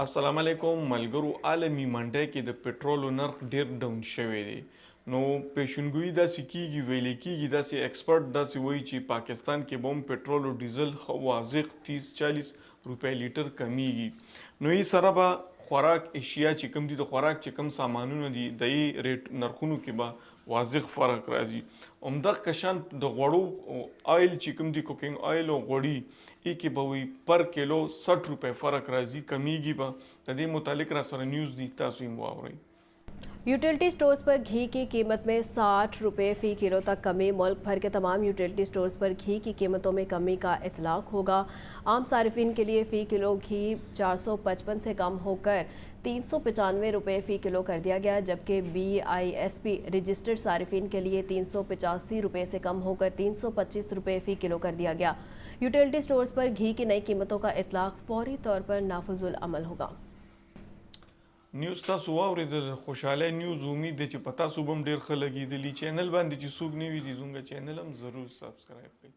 السلام علیکم ملګرو. عالمي منډۍ کې د پټرولو نرخ ډیر ډاون شوی دی. نو پیشنګوئی داسې کیږي، ویل کیږي، داسې ایکسپرت داسې وایي چې پاکستان کې به هم پټرول او ډیزل واضح 30-40 روپۍ لیټر کمیږي. نو یې سره به خوراک اشیا چې کوم دي، د خوراک چې کوم سامانونه دي، د یې ریټ نرخونو کې به واضح فرق راځي. همدغه کشان د غوړو آیل چې کوم دي، کوکینګ آیل او غوړي، ای کې به وي پر کیلو 60 روپۍ فرق راځي، کمیږي به. د دې متعلق را سره نیوز دي، تاسو یې واورئ. Utility stores पर घी की कीमत में 60 रुपये फ़ी किलो तक कमी। मुल्क भर के तमाम यूटिलिटी स्टोर्स पर घी की कीमतों में कमी का इतलाक होगा। आम सार्फिन के लिए फ़ी किलो घी 455 से कम होकर 395 रुपये फ़ी किलो कर दिया गया, जबकि BISP रजिस्टर्ड सार्फिन के लिए 385 रुपये से कम होकर 325 रुपये फ़ी किलो कर दिया गया। यूटिलिटी स्टोर्स पर घी की नई कीमतों का इतलाक फौरी तौर पर नाफिजुल अमल होगा। نیوز تاسو واورېدل، خوشحاله نیوز. امید دی چې په تاسو به هم ډېر ښه لګېدلي. چینل باندې چې څوک نه وي دي زموږ چینل هم ضرور سبسکرایب کړئ.